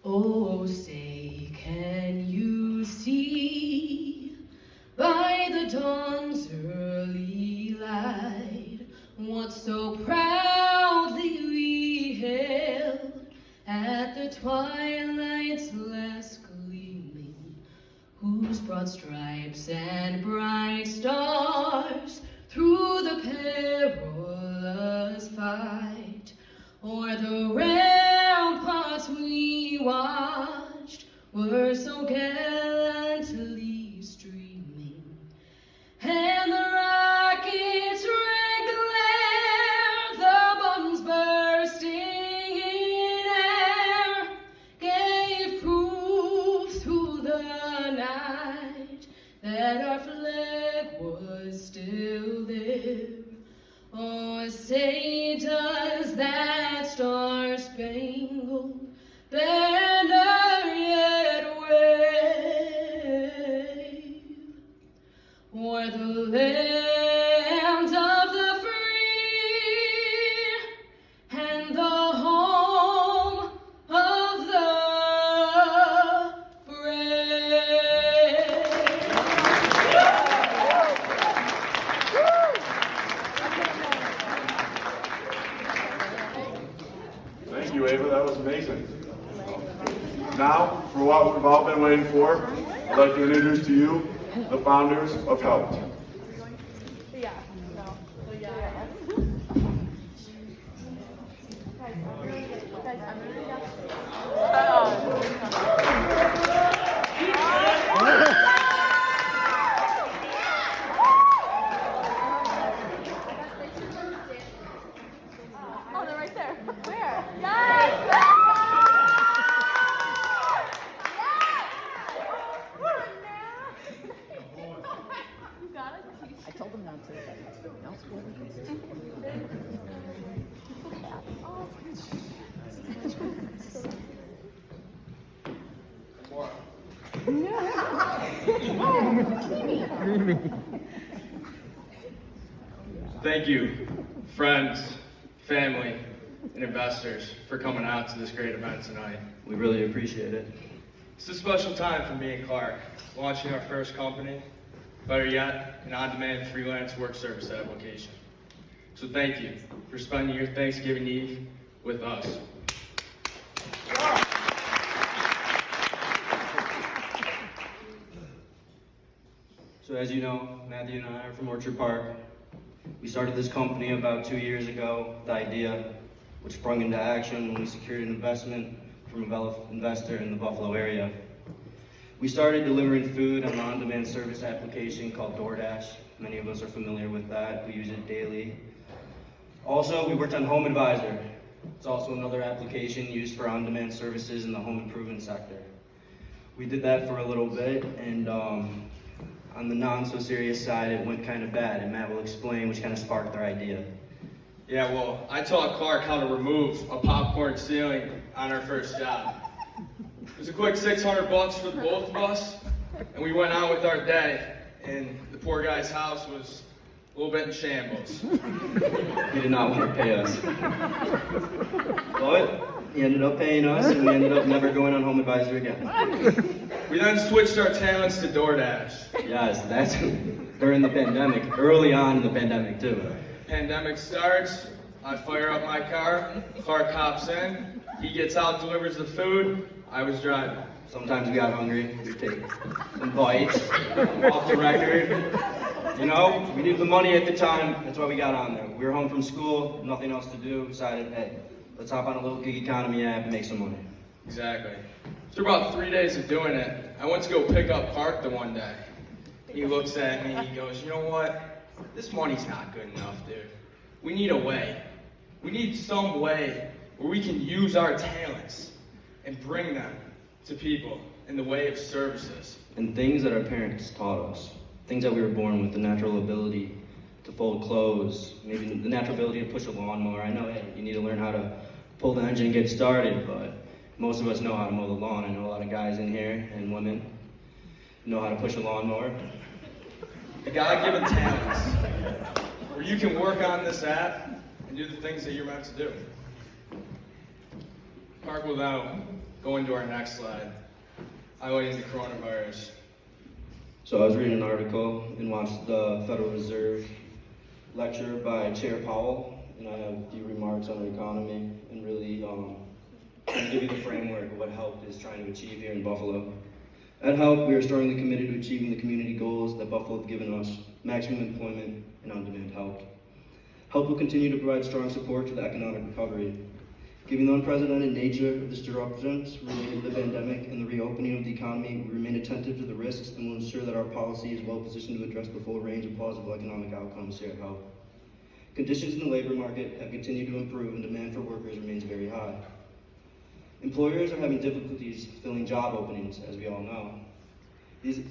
Oh, say, can you see by the dawn's early light what so proudly we hailed at the twilight's last gleaming, whose broad stripes and bright stars through the perilous fight o'er the ramparts we watched were so gallantly streaming, and the rockets' red glare, the bombs bursting in air, gave proof through the night that our flag was still there. Oh, say, does that star-spangled banner yet wave o'er the land of the free and the home of the brave? Thank you, Ava. That was amazing. Now, for what we've all been waiting for, I'd like to introduce to you the founders of Helpt. Oh, they're right there. Where? Yes! You got it? I told them not to. No. Thank you, friends, family, and investors for coming out to this great event tonight. We really appreciate it. It's a special time for me and Clarke, launching our first company, better yet, an on-demand freelance work service application. So thank you for spending your Thanksgiving Eve with us. So as you know, Matthew and I are from Orchard Park. We started this company about 2 years ago, the idea, which sprung into action when we secured an investment from a fellow investor in the Buffalo area. We started delivering food on an on-demand service application called DoorDash. Many of us are familiar with that. We use it daily. Also, we worked on Home Advisor. It's also another application used for on-demand services in the home improvement sector. We did that for a little bit, and on the non-so-serious side, it went kind of bad, and Matt will explain, which kind of sparked our idea. Yeah, well, I taught Clarke how to remove a popcorn ceiling on our first job. It was a quick $600 for the both of us, and we went on with our day, and the poor guy's house was a little bit in shambles. He did not want to pay us. But he ended up paying us, and we ended up never going on Home Advisor again. We then switched our talents to DoorDash. Yes, that's during the pandemic, early on in the pandemic too. Pandemic starts, I fire up my car, Clarke hops in, he gets out, delivers the food, I was driving. Sometimes we got hungry, we take some bites, off the record. You know, we needed the money at the time, that's why we got on there. We were home from school, nothing else to do, decided, hey, let's hop on a little gig economy app and make some money. Exactly. After about 3 days of doing it, I went to go pick up Clarke the one day. He looks at me, he goes, you know what? This money's not good enough, dude. We need a way. We need some way where we can use our talents and bring them to people in the way of services. And things that our parents taught us. Things that we were born with, the natural ability to fold clothes, maybe the natural ability to push a lawnmower. I know, hey, you need to learn how to pull the engine and get started, but most of us know how to mow the lawn. I know a lot of guys in here and women know how to push a lawnmower. The God-given talents, where you can work on this app and do the things that you're meant to do. Clarke will now going to our next slide, highlighting the coronavirus. So I was reading an article and watched the Federal Reserve lecture by Chair Powell, and I have a few remarks on the economy and really give you the framework of what Helpt is trying to achieve here in Buffalo. At Helpt, we are strongly committed to achieving the community goals that Buffalo has given us: maximum employment and on-demand help. Helpt will continue to provide strong support to the economic recovery. Given the unprecedented nature of the disruptions related to the pandemic and the reopening of the economy, we remain attentive to the risks and will ensure that our policy is well positioned to address the full range of plausible economic outcomes here at Helpt. Conditions in the labor market have continued to improve and demand for workers remains very high. Employers are having difficulties filling job openings, as we all know. These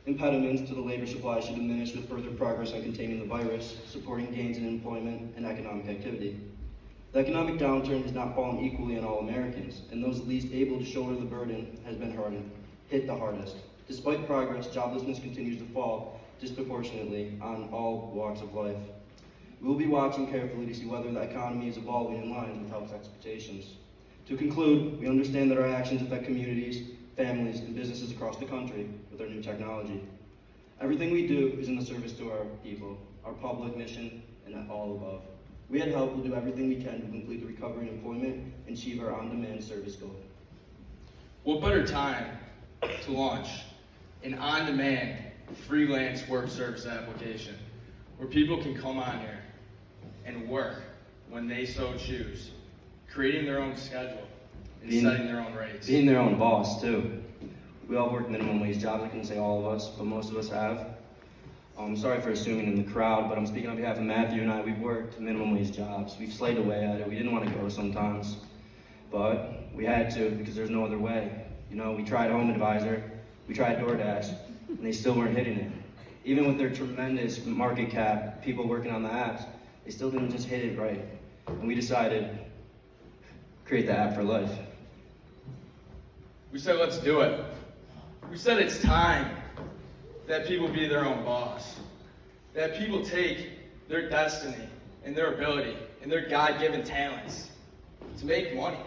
impediments to the labor supply should diminish with further progress on containing the virus, supporting gains in employment and economic activity. The economic downturn has not fallen equally on all Americans, and those least able to shoulder the burden has been hit the hardest. Despite progress, joblessness continues to fall disproportionately on all walks of life. We will be watching carefully to see whether the economy is evolving in line with Helpt's expectations. To conclude, we understand that our actions affect communities, families, and businesses across the country with our new technology. Everything we do is in the service to our people, our public mission, and all above. We at Helpt will do everything we can to complete the recovery and employment and achieve our on-demand service goal. What better time to launch an on-demand freelance work service application where people can come on here and work when they so choose, creating their own schedule and setting their own rates. Being their own boss, too. We all work minimum wage jobs. I couldn't say all of us, but most of us have. I'm sorry for assuming in the crowd, but I'm speaking on behalf of Matthew and I. We've worked minimum wage jobs. We've slaved away at it. We didn't want to go sometimes, but we had to because there's no other way. You know, we tried Home Advisor, we tried DoorDash, and they still weren't hitting it. Even with their tremendous market cap, people working on the apps, they still didn't just hit it right. And we decided to create the app for life. We said, let's do it. We said it's time that people be their own boss. That people take their destiny and their ability and their God-given talents to make money.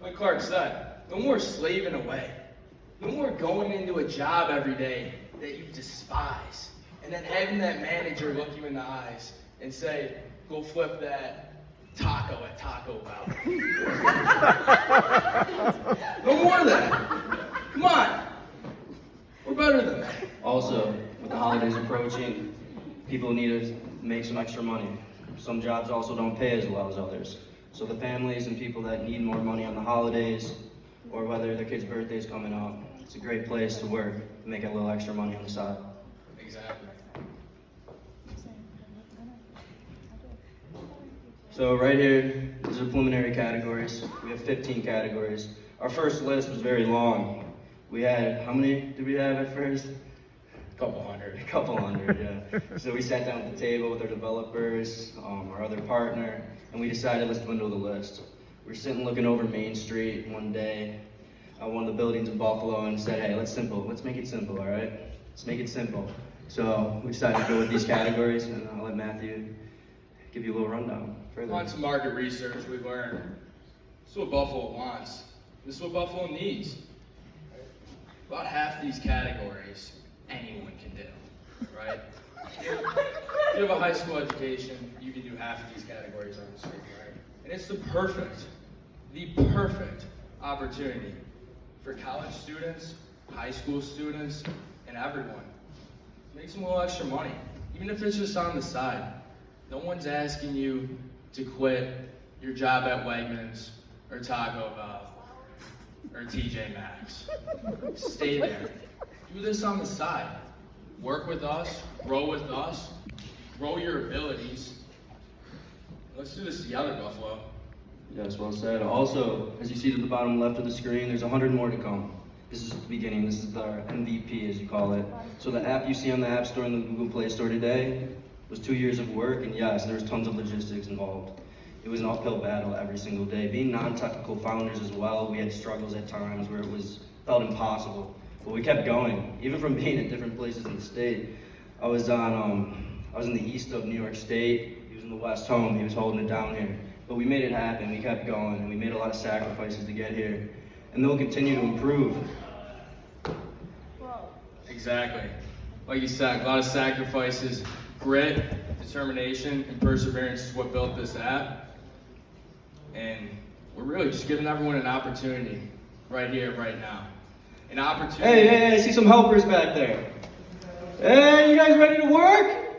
Like Clarke said, no more slaving away. No more going into a job every day that you despise and then having that manager look you in the eyes and say, go flip that taco at Taco Bell. No more of that. Come on. We're better than that. Also, with the holidays approaching, people need to make some extra money. Some jobs also don't pay as well as others. So the families and people that need more money on the holidays, or whether their kid's birthday is coming up, it's a great place to work and make a little extra money on the side. Exactly. So right here, these are preliminary categories. We have 15 categories. Our first list was very long. We had, how many did we have at first? A couple hundred. A couple hundred, yeah. So we sat down at the table with our developers, our other partner, and we decided let's dwindle the list. We were sitting looking over Main Street one day at one of the buildings in Buffalo and said, hey, let's make it simple, all right? Let's make it simple. So we decided to go with these categories, and I'll let Matthew give you a little rundown further. On some market research, we learned this is what Buffalo wants. This is what Buffalo needs. About half these categories, anyone can do, right? If you have a high school education, you can do half of these categories on the street, right? And it's the perfect opportunity for college students, high school students, and everyone. Make some little extra money, even if it's just on the side. No one's asking you to quit your job at Wegmans or Taco Bell or TJ Maxx. Stay there. Do this on the side. Work with us, grow your abilities. Let's do this together, Buffalo. Yes, well said. Also, as you see to the bottom left of the screen, there's 100 more to come. This is the beginning. This is our MVP, as you call it. So the app you see on the App Store and the Google Play Store today was 2 years of work, and yes, there was tons of logistics involved. It was an uphill battle every single day. Being non-technical founders as well, we had struggles at times where it felt impossible. But we kept going, even from being at different places in the state. I was in the east of New York State. He was in the west home. He was holding it down here. But we made it happen. We kept going, and we made a lot of sacrifices to get here. and they'll continue to improve. Exactly. Like you said, a lot of sacrifices, grit, determination, and perseverance is what built this app. And we're really just giving everyone an opportunity right here, right now. An opportunity. Hey, I see some helpers back there. Hey, you guys ready to work?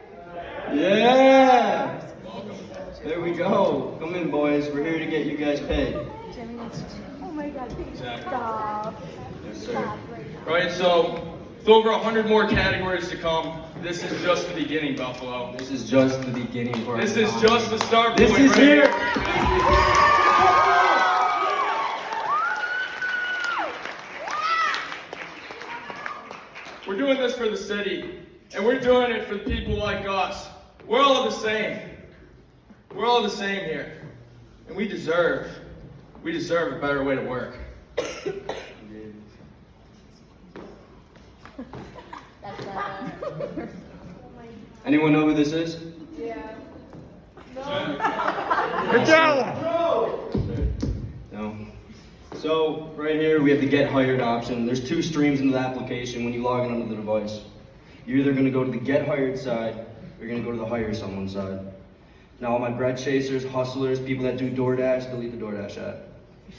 Yeah. Welcome. There we go. Come in, boys. We're here to get you guys paid. Oh my God, Exactly. stop. Yes, sir. Stop right now. Right, so with over 100 more categories to come, this is just the beginning, Buffalo. This is just the beginning for This our is economy. just the start This point is right here. We're doing this for the city, and we're doing it for people like us. We're all the same. We're all the same here. And we deserve a better way to work. That's better. Anyone know who this is? No. So right here we have the get hired option. There's two streams in the application when you log in onto the device. You're either going to go to the get hired side or you're going to go to the hire someone side. Now all my bread chasers, hustlers, people that do DoorDash, delete the DoorDash app.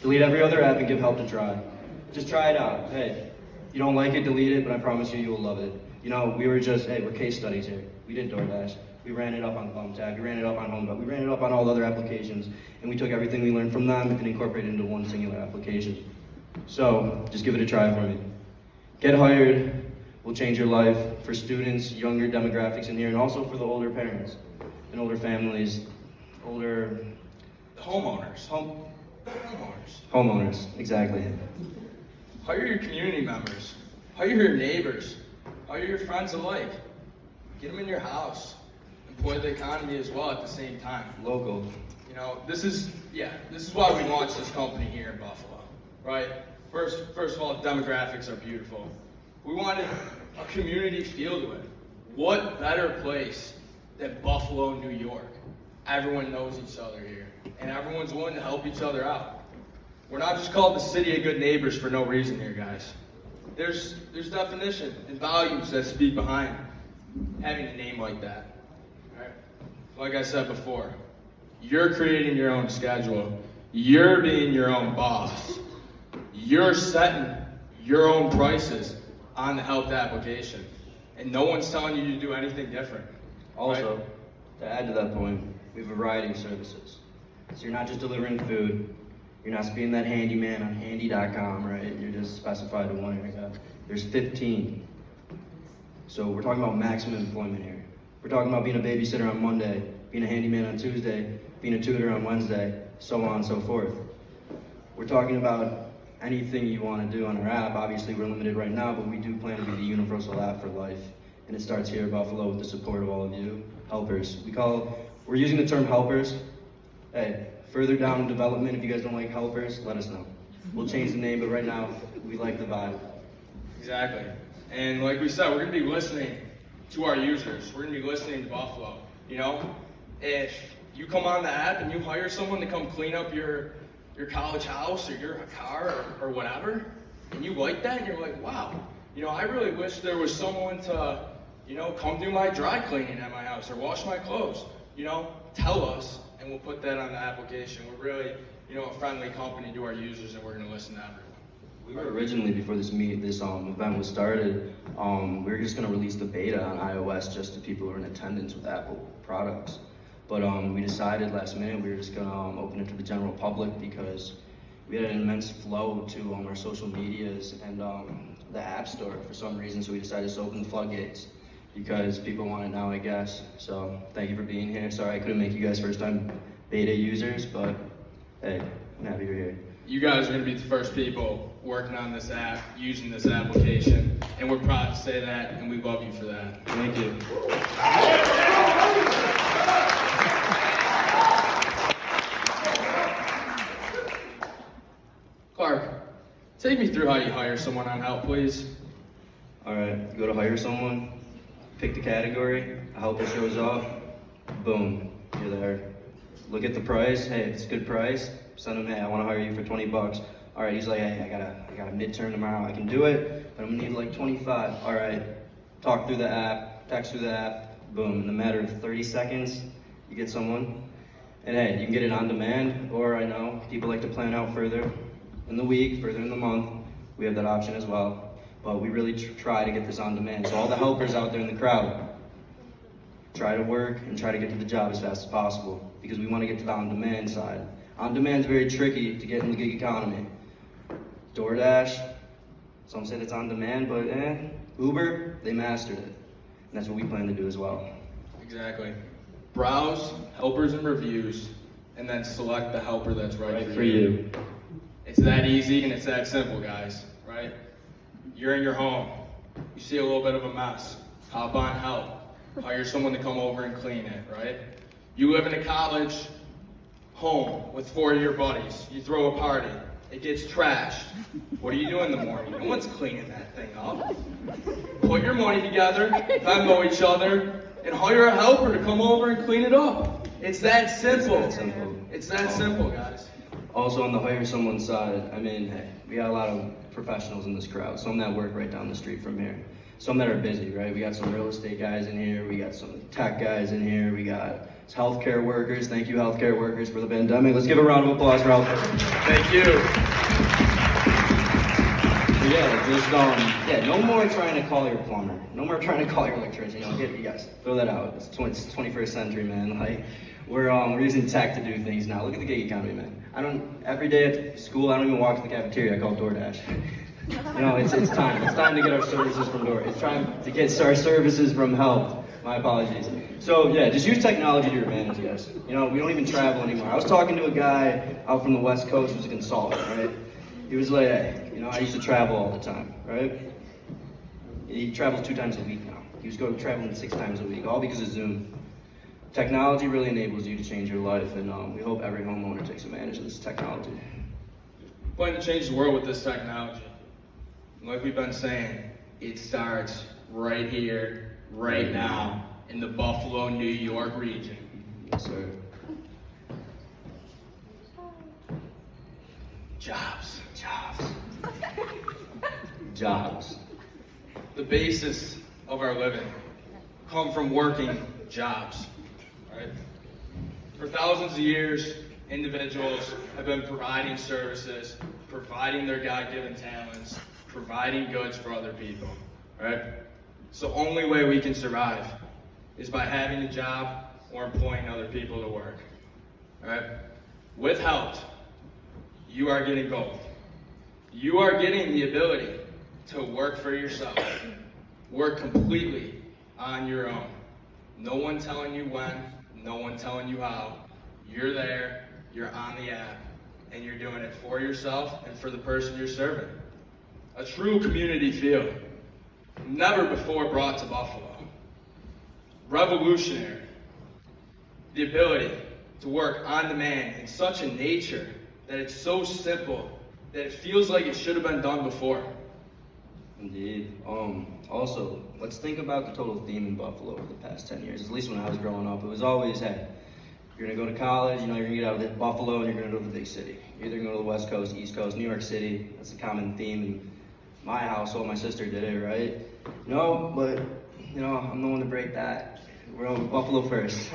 Delete every other app and give Helpt a try. Just try it out. Hey, you don't like it, delete it, but I promise you, you will love it. You know, we're case studies here. We did DoorDash. We ran it up on Thumbtack. We ran it up on HomeBot. We ran it up on all other applications. And we took everything we learned from them and incorporated it into one singular application. So, just give it a try for me. Get hired will change your life for students, younger demographics in here, and also for the older parents and older families, older Homeowners. homeowners, exactly. Hire your community members. Hire your neighbors. Hire your friends alike. Get them in your house. Employ the economy as well at the same time. Local. You know, this is why we launched this company here in Buffalo, right? First of all, the demographics are beautiful. We wanted a community feel to it. What better place than Buffalo, New York? Everyone knows each other here, and everyone's willing to help each other out. We're not just called the city of good neighbors for no reason here, guys. There's definition and values that speak behind having a name like that. Right? Like I said before, you're creating your own schedule. You're being your own boss. You're setting your own prices on the Helpt application. And no one's telling you to do anything different. Also, Right? to add to that point, we have a variety of services. So you're not just delivering food. You're not being that handyman on handy.com, right? You're just specified to one area. There's 15. So we're talking about maximum employment here. We're talking about being a babysitter on Monday, being a handyman on Tuesday, being a tutor on Wednesday, so on and so forth. We're talking about anything you want to do on our app. Obviously, we're limited right now, but we do plan to be the universal app for life. And it starts here in Buffalo with the support of all of you, helpers. We're using the term helpers. Hey, further down in development, if you guys don't like helpers, let us know. We'll change the name, but right now, we like the vibe. Exactly. And like we said, we're going to be listening to our users. We're going to be listening to Buffalo. You know, if you come on the app and you hire someone to come clean up your college house or your car or whatever, and you like that, and you're like, wow, you know, I really wish there was someone to, you know, come do my dry cleaning at my house or wash my clothes. You know, tell us, and we'll put that on the application. We're really, you know, a friendly company to our users, and we're going to listen to everyone. We were originally, before this event was started, we were just going to release the beta on iOS just to people who are in attendance with Apple products. But we decided last minute we were just going to open it to the general public because we had an immense flow to our social medias and the App Store for some reason. So we decided to open the floodgates because people want it now, I guess. So thank you for being here. Sorry I couldn't make you guys first time beta users, but hey, I'm happy you're here. You guys are going to be the first people working on this app, using this application, and we're proud to say that, and we love you for that. Thank you. Clarke, take me through how you hire someone on Helpt, please. All right, you go to hire someone, pick the category, a helper shows up, boom, you're there. Look at the price, hey, if it's a good price, send them, hey, I want to hire you for 20 bucks. All right, he's like, hey, I got a midterm tomorrow. I can do it, but I'm gonna need like 25. All right, talk through the app, text through the app, boom. In a matter of 30 seconds, you get someone. And hey, you can get it on demand, or I know people like to plan out further in the week, further in the month. We have that option as well. But we really try to get this on demand. So all the helpers out there in the crowd, try to work and try to get to the job as fast as possible, because we want to get to the on-demand side. On-demand is very tricky to get in the gig economy. DoorDash, some say it's on demand, but Uber, they mastered it. And that's what we plan to do as well. Exactly. Browse helpers and reviews, and then select the helper that's right for you. It's that easy and it's that simple, guys, right? You're in your home, you see a little bit of a mess, hop on Help, hire someone to come over and clean it, right? You live in a college home with 4 of your buddies, you throw a party, it gets trashed. What do you do in the morning? No one's cleaning that thing up. Put your money together, Venmo each other, and hire a helper to come over and clean it up. It's that simple. It's that simple, guys. Also on the hire someone side, I mean, hey, we got a lot of professionals in this crowd, some that work right down the street from here, some that are busy, right? We got some real estate guys in here, we got some tech guys in here, we got healthcare workers. Thank you, healthcare workers, for the pandemic. Let's give a round of applause for healthcare. Thank you. But yeah, no more trying to call your plumber, no more trying to call your electrician. You guys, throw that out. It's 21st century, man. Like, we're using tech to do things now. Look at the gig economy, man. Every day at school, I don't even walk to the cafeteria. I call DoorDash. It's time. It's time to get our services from Door. It's time to get our services from Helpt. My apologies. So yeah, just use technology to your advantage, guys. We don't even travel anymore. I was talking to a guy out from the West Coast who's a consultant, right? He was like, hey, I used to travel all the time, right? He travels 2 times a week now. He was traveling 6 times a week, all because of Zoom. Technology really enables you to change your life, and we hope every homeowner takes advantage of this technology. Plan to change the world with this technology. Like we've been saying, it starts right here, right now, in the Buffalo, New York region. Yes, sir. Jobs. Jobs. The basis of our living come from working jobs, right? For thousands of years, individuals have been providing services, providing their God-given talents, providing goods for other people, right? So the only way we can survive is by having a job or employing other people to work, right? With Helpt, you are getting both. You are getting the ability to work for yourself, work completely on your own. No one telling you when, no one telling you how. You're there, you're on the app, and you're doing it for yourself and for the person you're serving. A true community feel, never before brought to Buffalo. Revolutionary. The ability to work on demand in such a nature that it's so simple that it feels like it should have been done before. Indeed. Also, let's think about the total theme in Buffalo over the past 10 years. At least when I was growing up, it was always, hey, you're gonna go to college, you're gonna get out of Buffalo and you're gonna go to the big city. You're either gonna go to the West Coast, East Coast, New York City. That's a common theme in my household. My sister did it, right? But I'm the one to break that. We're over Buffalo first.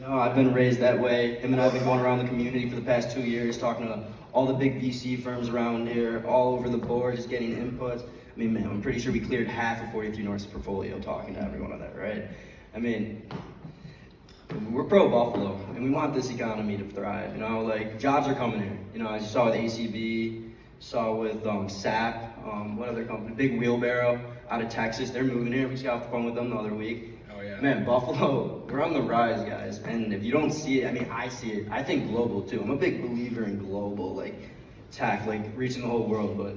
I've been raised that way. Him and I have been going around the community for the past 2 years, talking to all the big VC firms around here, all over the board, just getting inputs. I mean, man, I'm pretty sure we cleared half of 43 North's portfolio talking to everyone on that, right? I mean, we're pro Buffalo, and we want this economy to thrive. Jobs are coming here. As you saw with ACB, saw with SAP, what other company? Big Wheelbarrow out of Texas. They're moving here. We just got off the phone with them the other week. Oh yeah. Man, Buffalo, we're on the rise, guys. And if you don't see it, I see it. I think global too. I'm a big believer in global, tech, reaching the whole world. But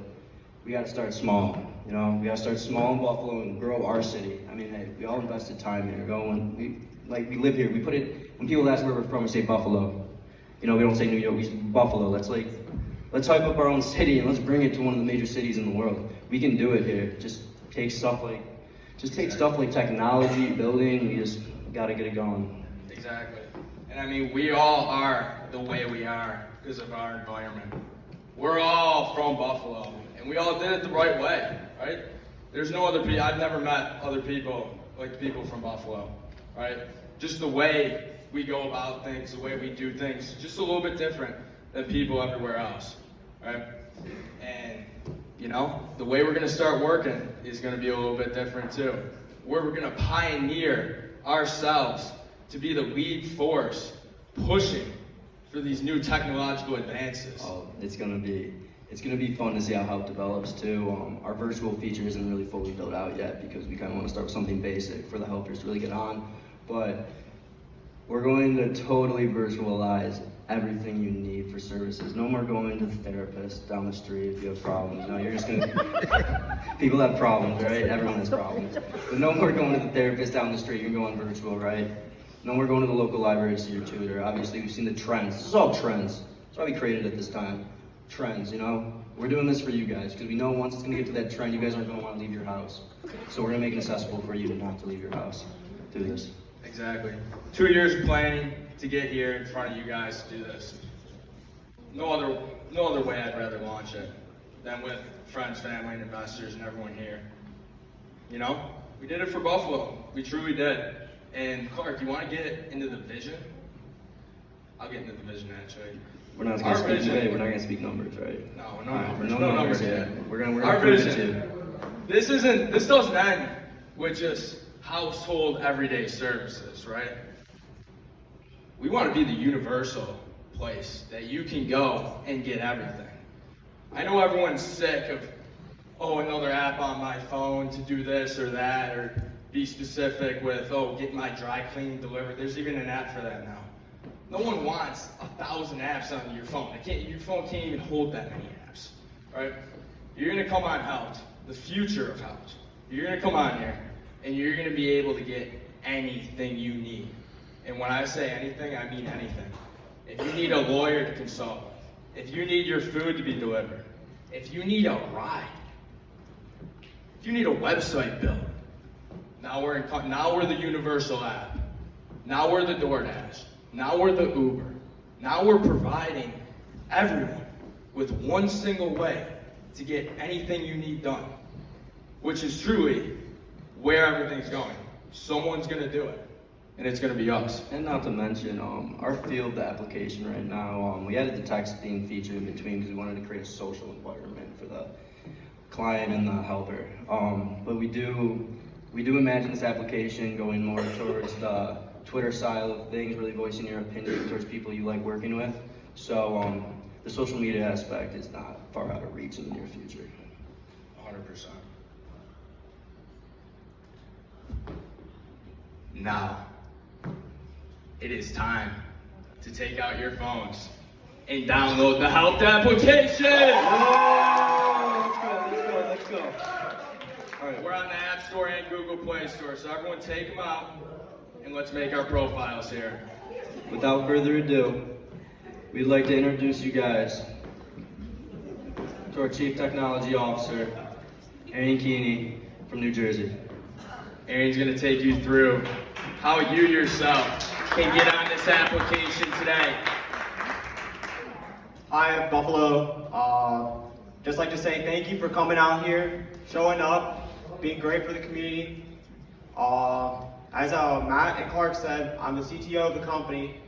we got to start small. We got to start small in Buffalo and grow our city. Hey, we all invested time here. We live here. We put it, when people ask where we're from, we say Buffalo. We don't say New York, we say Buffalo. Let's hype up our own city and let's bring it to one of the major cities in the world. We can do it here. Just take stuff like technology, building. We just got to get it going. Exactly. And we all are the way we are because of our environment. we're all from Buffalo, and we all did it the right way, right? There's no other people, I've never met other people like the people from Buffalo, right? Just the way we go about things, the way we do things, just a little bit different than people everywhere else, right? And, you know, the way we're gonna start working is gonna be a little bit different too. We're gonna pioneer ourselves to be the lead force pushing for these new technological advances. Oh, it's gonna be fun to see how Helpt develops too. Our virtual feature isn't really fully built out yet because we kind of want to start with something basic for the helpers to really get on. But we're going to totally virtualize everything you need for services. No more going to the therapist down the street if you have problems. No, you're just gonna. People have problems, right? Everyone has problems. But no more going to the therapist down the street. You're going virtual, right? No more going to the local library to see your tutor. Obviously, we've seen the trends. This is all trends. That's why we created it this time. Trends, you know? We're doing this for you guys because we know once it's gonna get to that trend, you guys aren't gonna want to leave your house. So we're gonna make it accessible for you to not to leave your house through this. Exactly. 2 years of planning to get here in front of you guys to do this. No other way I'd rather launch it than with friends, family, and investors and everyone here. You know, we did it for Buffalo. We truly did. And Clarke, you want to get into the vision? I'll get into the vision actually. We're not gonna speak numbers, right? No, numbers. No numbers yet. We're gonna Our prove it vision. too. This doesn't end with just household everyday services, right? We want to be the universal place that you can go and get everything. I know everyone's sick of, another app on my phone to do this or that, or be specific with, get my dry cleaning delivered. There's even an app for that now. No one wants 1,000 apps on your phone. Your phone can't even hold that many apps, right? You're gonna come on Helpt, the future of Helpt. You're gonna come on here, and you're gonna be able to get anything you need. And when I say anything, I mean anything. If you need a lawyer to consult, if you need your food to be delivered, if you need a ride, if you need a website built, now we're the universal app. Now we're the DoorDash. Now we're the Uber. Now we're providing everyone with one single way to get anything you need done, which is truly where everything's going. Someone's gonna do it, and it's gonna be us. And not to mention, our field application right now, we added the texting feature in between because we wanted to create a social environment for the client and the helper. But we do imagine this application going more towards the Twitter style of things, really voicing your opinion towards people you like working with. So the social media aspect is not far out of reach in the near future. 100%. Now, it is time to take out your phones and download the Helpt application. Let's go. All right, we're on the App Store and Google Play Store, so everyone take them out and let's make our profiles here. Without further ado, we'd like to introduce you guys to our Chief Technology Officer, Aryan Kini from New Jersey. Aaron's going to take you through how you yourself can get on this application today. Hi, Buffalo. Just like to say thank you for coming out here, showing up, being great for the community. As Matt and Clarke said, I'm the CTO of the company,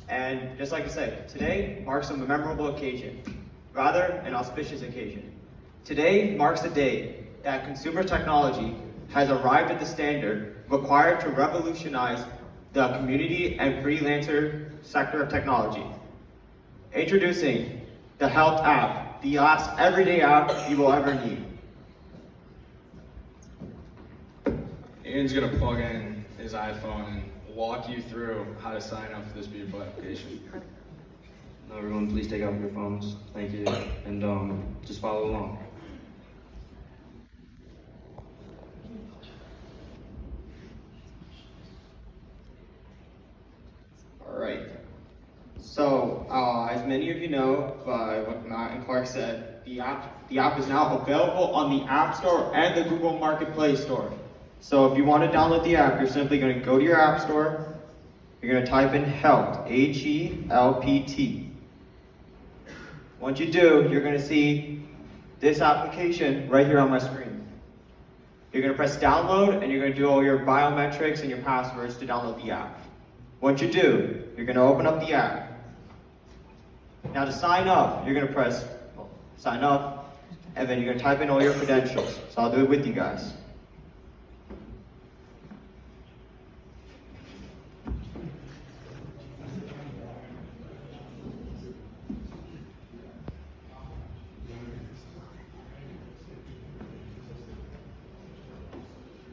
and just like to say, today marks a memorable occasion, rather an auspicious occasion. Today marks the day that consumer technology has arrived at the standard required to revolutionize the community and freelancer sector of technology. Introducing the Helpt app, the last everyday app you will ever need. Aaron's going to plug in his iPhone and walk you through how to sign up for this beautiful application. Now everyone, please take out your phones. Thank you, and just follow along. Alright, so as many of you know by what Matt and Clarke said, the app is now available on the App Store and the Google Marketplace Store. So if you want to download the app, you're simply going to go to your App Store, you're going to type in Helpt, Helpt. Once you do, you're going to see this application right here on my screen. You're going to press download, and you're going to do all your biometrics and your passwords to download the app. Once you do, you're going to open up the app. Now to sign up, you're going to press sign up, and then you're going to type in all your credentials. So I'll do it with you guys.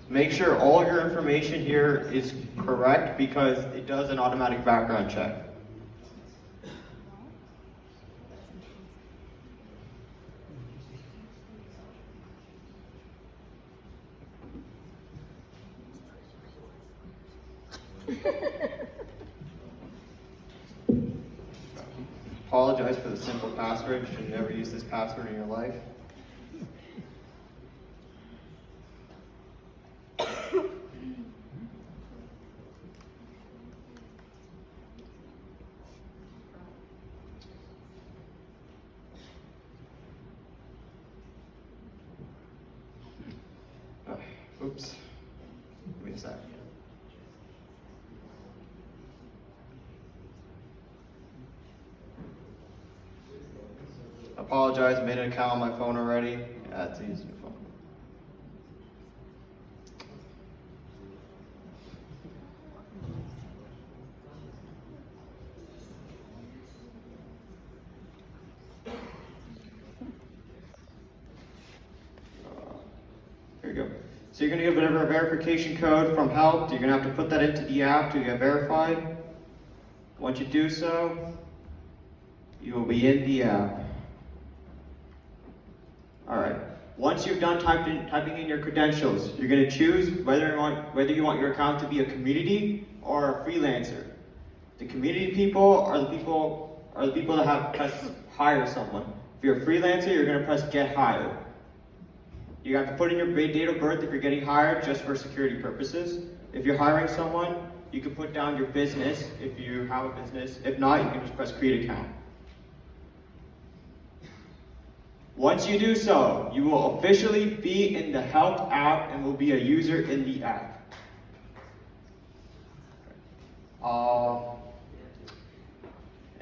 Make sure all your information here is correct because it does an automatic background check. Apologize for the simple password. You should never use this password in your life. Oops. Give me a sec. Apologize, made an account on my phone already. Yeah, it's easy phone. Here you go. So you're going to get a verification code from Helpt. You're going to have to put that into the app to get verified. Once you do so, you will be in the app. Alright, once you've done typing in your credentials, you're going to choose whether you want your account to be a community or a freelancer. The community people are the people that have pressed hire someone. If you're a freelancer, you're going to press get hired. You have to put in your date of birth if you're getting hired, just for security purposes. If you're hiring someone, you can put down your business if you have a business. If not, you can just press create account. Once you do so, you will officially be in the Helpt app and will be a user in the app.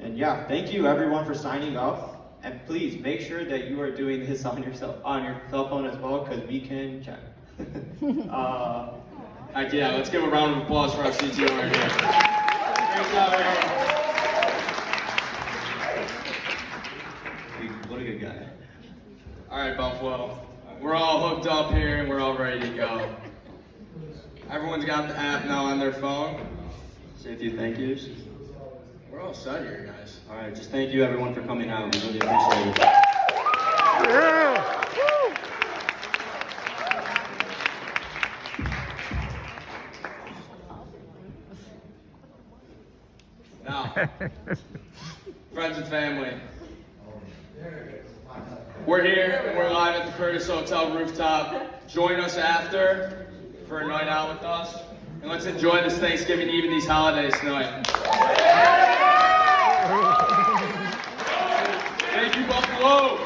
And yeah, thank you everyone for signing up. And please make sure that you are doing this on your cell phone as well, because we can check. Heck yeah, let's give a round of applause for our CTO right here. Great job, everyone. What a good guy. All right, Buffalo. We're all hooked up here and we're all ready to go. Everyone's got the app now on their phone. Say a few thank yous. We're all set here, guys. All right, just thank you everyone for coming out. We really appreciate it. Now, friends and family, we're here and we're live at the Curtis Hotel rooftop. Join us after for a night out with us, and let's enjoy this Thanksgiving Eve and these holidays tonight. Thank you, Buffalo.